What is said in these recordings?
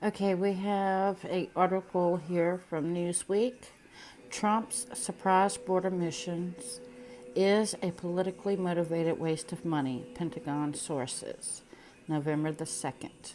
Okay, we have an article here from Newsweek. Trump's surprise border missions is a politically motivated waste of money, Pentagon sources. November the 2nd.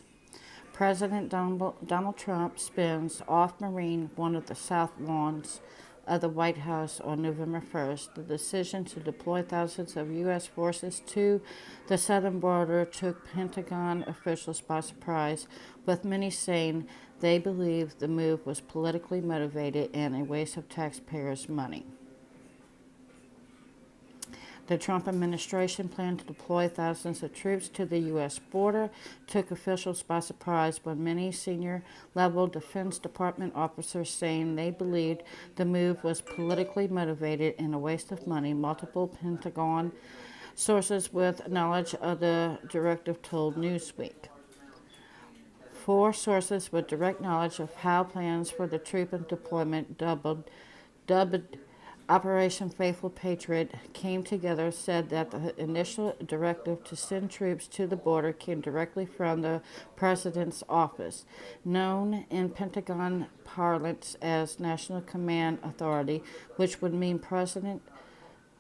President Donald Trump spins off Marine one of the south lawns of the White House on November 1st. The decision to deploy thousands of U.S. forces to the southern border took Pentagon officials by surprise, with many saying they believe the move was politically motivated and a waste of taxpayers' money. The Trump administration plan to deploy thousands of troops to the U.S. border took officials by surprise, with many senior-level Defense Department officers saying they believed the move was politically motivated and a waste of money. Multiple Pentagon sources with knowledge of the directive told Newsweek. Four sources with direct knowledge of how plans for the troop deployment dubbed Operation Faithful Patriot came together said that the initial directive to send troops to the border came directly from the president's office, known in Pentagon parlance as National Command Authority, which would mean President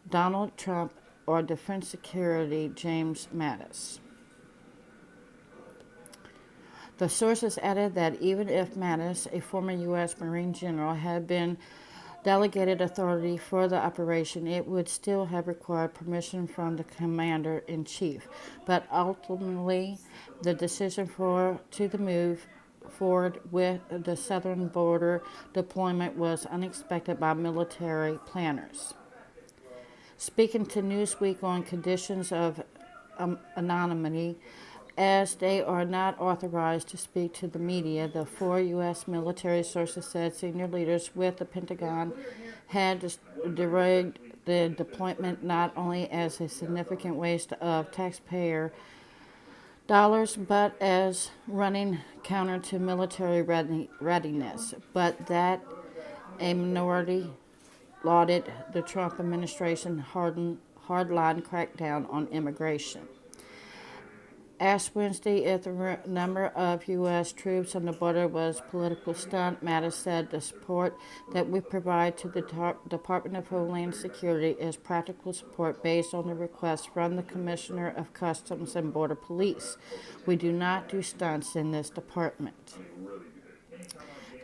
Donald Trump or Defense Secretary James Mattis. The sources added that even if Mattis, a former U.S. Marine general, had been delegated authority for the operation, it would still have required permission from the commander-in-chief. But ultimately, the decision to move forward with the southern border deployment was unexpected by military planners. Speaking to Newsweek on conditions of anonymity, as they are not authorized to speak to the media, the four U.S. military sources said senior leaders with the Pentagon had derided the deployment not only as a significant waste of taxpayer dollars, but as running counter to military readiness, but that a minority lauded the Trump administration's hardline crackdown on immigration. Asked Wednesday if the number of U.S. troops on the border was a political stunt, Mattis said the support that we provide to the Department of Homeland Security is practical support based on the request from the Commissioner of Customs and Border Police. We do not do stunts in this department.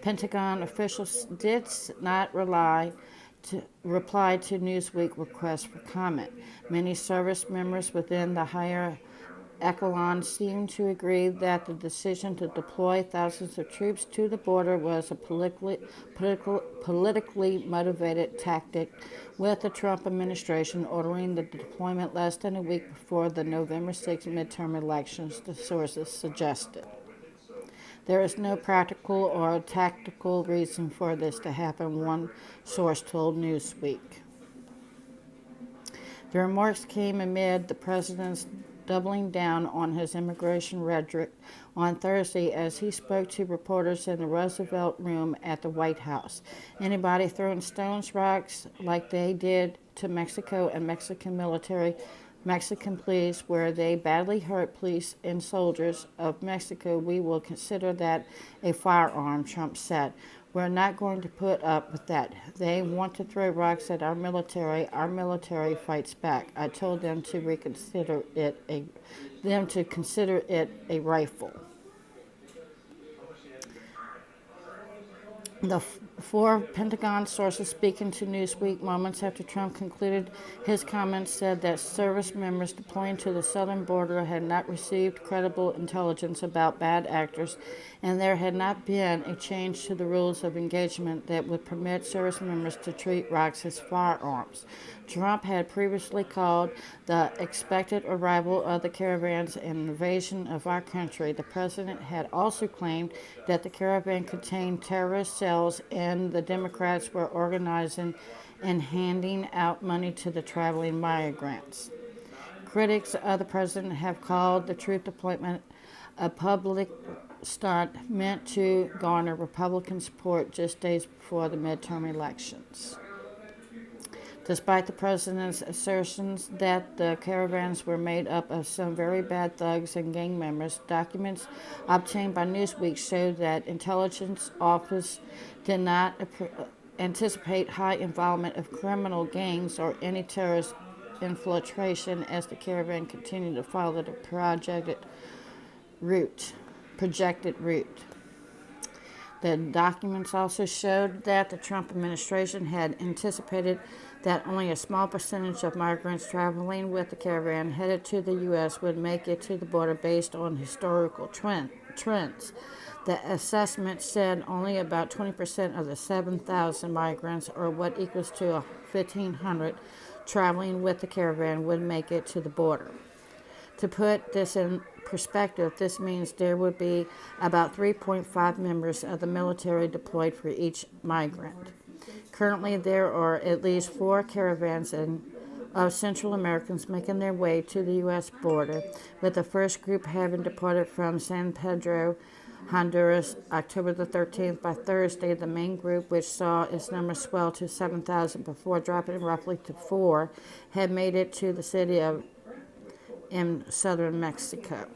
Pentagon officials did not reply to Newsweek requests for comment. Many service members within the higher echelon seemed to agree that the decision to deploy thousands of troops to the border was a politically motivated tactic, with the Trump administration ordering the deployment less than a week before the November 6 midterm elections, the sources suggested. There is no practical or tactical reason for this to happen, one source told Newsweek. The remarks came amid the president's doubling down on his immigration rhetoric on Thursday as he spoke to reporters in the Roosevelt Room at the White House. Anybody throwing stones, rocks, like they did to Mexico and Mexican police, where they badly hurt police and soldiers of Mexico, we will consider that a firearm, Trump said. We're not going to put up with that. They want to throw rocks at our military fights back. I told them to consider it a rifle. The four Pentagon sources speaking to Newsweek moments after Trump concluded his comments said that service members deploying to the southern border had not received credible intelligence about bad actors, and there had not been a change to the rules of engagement that would permit service members to treat rocks as firearms. Trump had previously called the expected arrival of the caravans an invasion of our country. The president had also claimed that the caravan contained terrorist cells and the Democrats were organizing and handing out money to the traveling migrants. Critics of the president have called the troop deployment a public stunt meant to garner Republican support just days before the midterm elections. Despite the president's assertions that the caravans were made up of some very bad thugs and gang members, documents obtained by Newsweek showed that intelligence office did not anticipate high involvement of criminal gangs or any terrorist infiltration as the caravan continued to follow the projected route. The documents also showed that the Trump administration had anticipated that only a small percentage of migrants traveling with the caravan headed to the U.S. would make it to the border based on historical trends. The assessment said only about 20% of the 7,000 migrants, or what equals to 1,500, traveling with the caravan would make it to the border. To put this in perspective, this means there would be about 3.5 members of the military deployed for each migrant. Currently, there are at least 4 caravans of Central Americans making their way to the U.S. border, with the first group having departed from San Pedro, Honduras, October the 13th. By Thursday, the main group, which saw its number swell to 7,000 before dropping roughly to 4, had made it to the city of in southern Mexico.